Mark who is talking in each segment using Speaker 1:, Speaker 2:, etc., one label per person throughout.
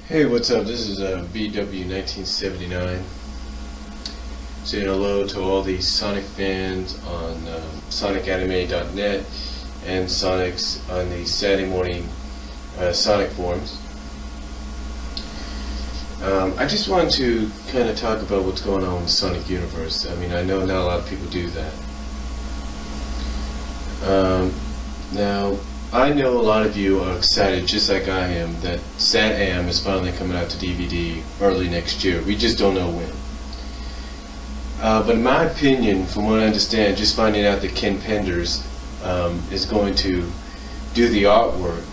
Speaker 1: Hey, what's up? This is BW 1979. Saying hello to all the Sonic fans on SonicAnime.net and Sonics on the Saturday morning Sonic forums. I just want to kind of talk about what's going on in the Sonic universe. I mean, I know not a lot of people do that. Now, I know a lot of you are excited, just like I am, that SatAM is finally coming out to DVD early next year. We just don't know when. But in my opinion, from what I understand, just finding out that Ken Penders is going to do the artwork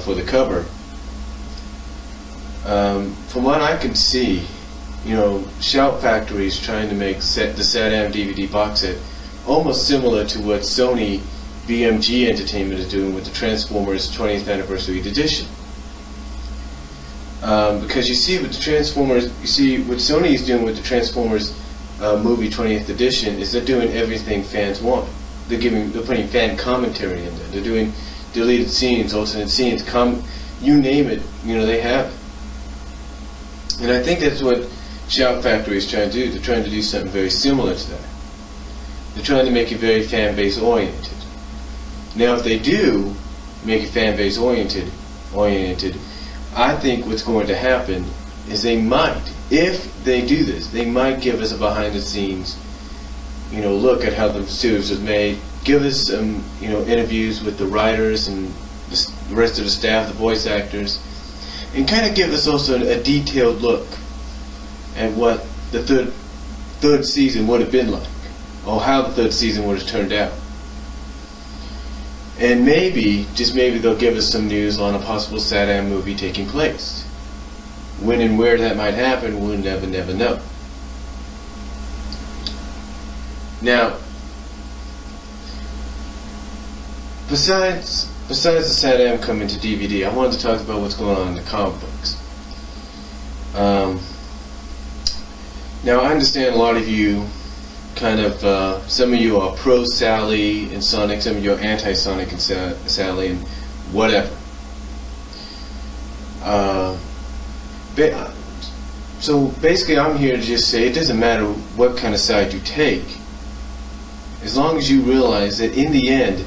Speaker 1: for the cover, from what I can see, you know, Shout Factory is trying to make the SatAM DVD box set almost similar to what Sony BMG Entertainment is doing with the Transformers 20th Anniversary Edition. Because you see with the Transformers, you see what Sony is doing with the Transformers movie 20th Edition is they're doing everything fans want. They're putting fan commentary in there. They're doing deleted scenes, alternate scenes, you name it, you know, they have it. And I think that's what Shout Factory is trying to do. They're trying to do something very similar to that. They're trying to make it very fan base oriented. Now, if they do make it fan base oriented, I think what's going to happen is they might, if they do this, they might give us a behind the scenes, you know, look at how the series was made. Give us some, you know, interviews with the writers and the rest of the staff, the voice actors, and kind of give us also a detailed look at what the third season would have been like, or how the third season would have turned out. And maybe, just maybe, they'll give us some news on a possible SatAM movie taking place. When and where that might happen, we'll never know. Now, besides the SatAM coming to DVD, I wanted to talk about what's going on in the comic books. Now, I understand a lot of you some of you are pro Sally and Sonic, some of you are anti-Sonic and Sally and whatever. So basically I'm here to just say it doesn't matter what kind of side you take, as long as you realize that in the end,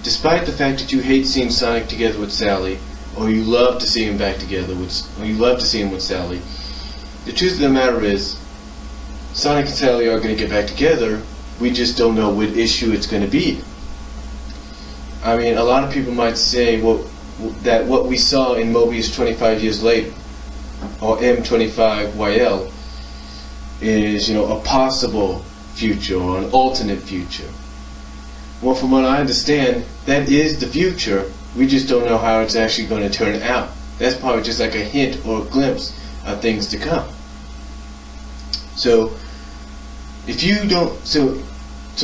Speaker 1: despite the fact that you hate seeing Sonic together with Sally, or you love to see him back together or you love to see him with Sally, the truth of the matter is Sonic and Sally are going to get back together. We just don't know what issue it's going to be. I mean, a lot of people might say that what we saw in Mobius 25 years later, or M25YL, is, you know, a possible future or an alternate future. Well, from what I understand, that is the future. We just don't know how it's actually going to turn out. That's probably just like a hint or a glimpse of things to come. So, if you don't, so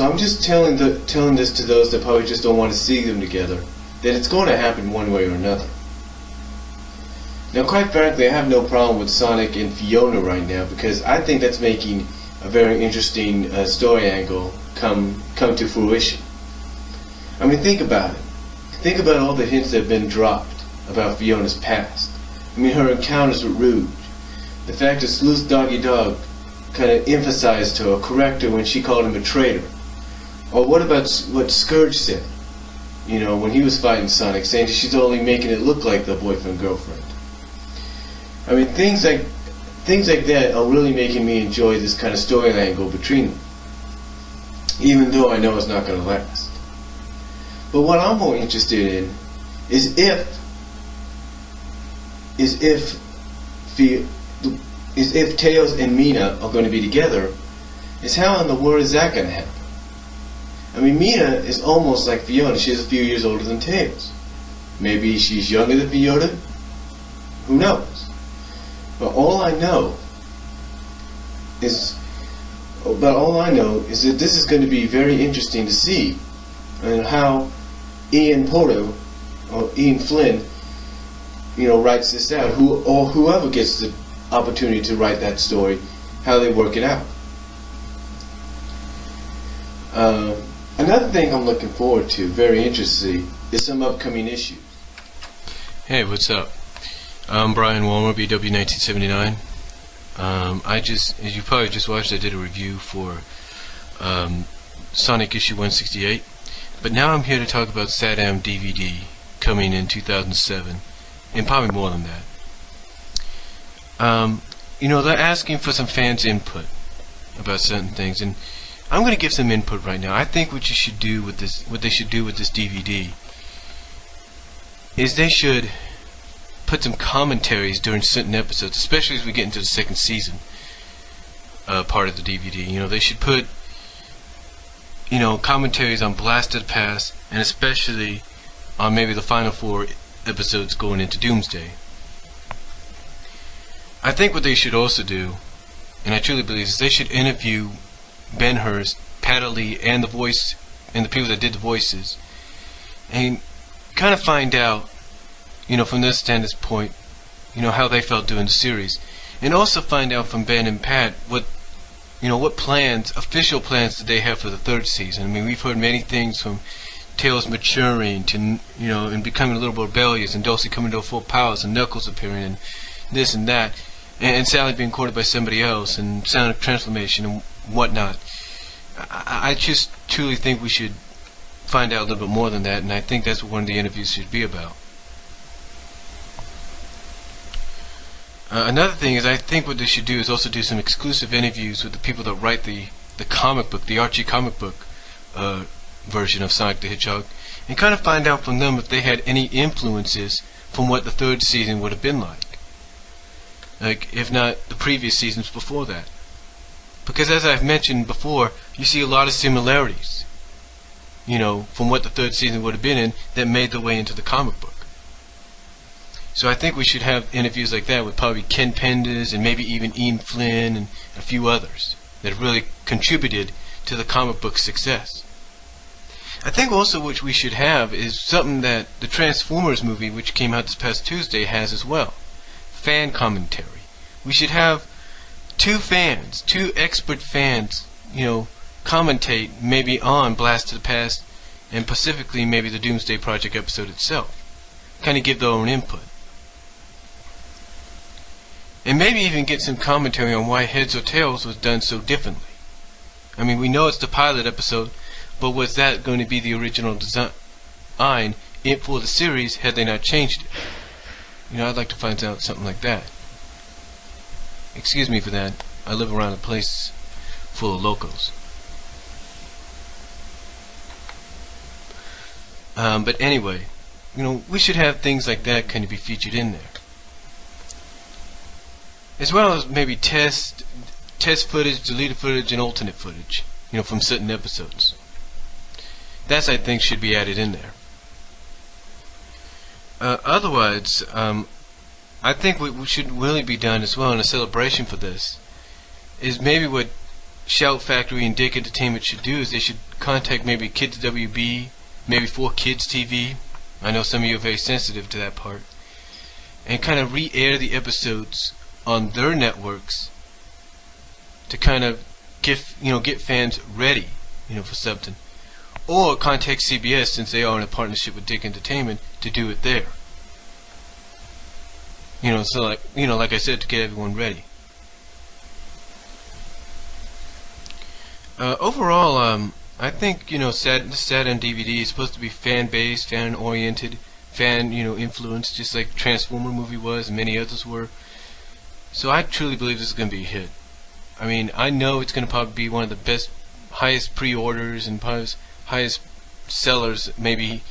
Speaker 1: I'm just telling this to those that probably just don't want to see them together, that it's going to happen one way or another. Now, quite frankly, I have no problem with Sonic and Fiona right now, because I think that's making a very interesting story angle come to fruition. I mean, think about it. Think about all the hints that have been dropped about Fiona's past. I mean, her encounters with Rouge, the fact that Sleuth Doggy Dog kind of emphasized her or corrected her when she called him a traitor. Or what about what Scourge said, you know, when he was fighting Sonic, saying that she's only making it look like the boyfriend-girlfriend. I mean, things like that are really making me enjoy this kind of story angle between them, even though I know it's not going to last. But what I'm more interested in is if Tails and Mina are going to be together, is how in the world is that going to happen? I mean, Mina is almost like Fiona. She's a few years older than Tails. Maybe she's younger than Fiona. Who knows? But all I know is that this is going to be very interesting to see, and how Ian Porto or Ian Flynn, you know, writes this out, or whoever gets the opportunity to write that story, how they work it out. Another thing I'm looking forward to, very interesting, is some upcoming issues.
Speaker 2: Hey, what's up? I'm Brian Walmer, BW1979. As you probably just watched, I did a review for Sonic issue 168. But now I'm here to talk about SatAM DVD coming in 2007, and probably more than that. They're asking for some fans' input about certain things, and I'm going to give some input right now. I think what they should do with this DVD is they should put some commentaries during certain episodes, especially as we get into the second season part of the DVD. They should put commentaries on Blast of the Past, and especially on maybe the final 4 episodes going into Doomsday. I think what they should also do, and I truly believe, is they should interview Ben Hurst, Pat Lee, and the people that did the voices, and kind of find out, from their standpoint, how they felt doing the series, and also find out from Ben and Pat what official plans did they have for the 3rd season. I mean, we've heard many things from Tails maturing to, and becoming a little rebellious, and Dulcie coming to her full powers, and Knuckles appearing, and this and that, and Sally being courted by somebody else, and Sonic transformation and whatnot. I just truly think we should find out a little bit more than that, and I think that's what one of the interviews should be about. Another thing is, I think what they should do is also do some exclusive interviews with the people that write the comic book, the Archie comic book version of Sonic the Hedgehog, and kind of find out from them if they had any influences from what the 3rd season would have been like. Like, if not the previous seasons before that. Because as I've mentioned before, you see a lot of similarities, from what the 3rd season would have been in that made their way into the comic book. So I think we should have interviews like that with probably Ken Penders and maybe even Ian Flynn and a few others that have really contributed to the comic book success. I think also what we should have is something that the Transformers movie, which came out this past Tuesday, has as well. Fan commentary. We should have 2 expert fans, commentate maybe on Blast of the Past, and specifically maybe the Doomsday Project episode itself. Kind of give their own input. And maybe even get some commentary on why Heads or Tails was done so differently. I mean, we know it's the pilot episode, but was that going to be the original design for the series had they not changed it? I'd like to find out something like that. Excuse me for that. I live around a place full of locals. But anyway, we should have things like that kind of be featured in there. As well as maybe test footage, deleted footage, and alternate footage, from certain episodes. That, I think, should be added in there. Otherwise, I think what should really be done as well in a celebration for this is maybe what Shout Factory and Dick Entertainment should do is they should contact maybe Kids WB, maybe 4Kids TV. I know some of you are very sensitive to that part. And kind of re-air the episodes on their networks to kind of get fans ready, for something. Or contact CBS, since they are in a partnership with Dick Entertainment, to do it there. So like I said, to get everyone ready. Overall, I think the SatAM DVD is supposed to be fan-based, fan-oriented, influenced, just like the Transformer movie was and many others were. So I truly believe this is going to be a hit. I mean, I know it's going to probably be one of the highest pre-orders and highest sellers, maybe,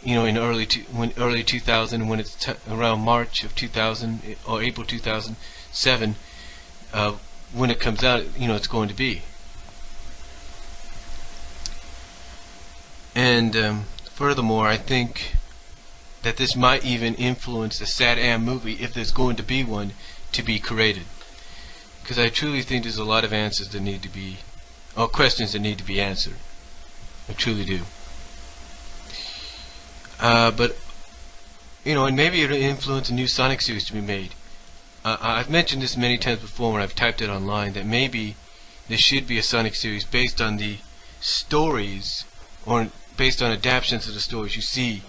Speaker 2: in early 2000, when it's around March of 2000 or April 2007, when it comes out, it's going to be. And furthermore, I think that this might even influence the SatAM movie, if there's going to be one, to be created. Because I truly think there's a lot of answers that need to be, or questions that need to be answered. I truly do. But and maybe it'll influence a new Sonic series to be made. I've mentioned this many times before when I've typed it online, that maybe there should be a Sonic series based on the stories, or based on adaptations of the stories you see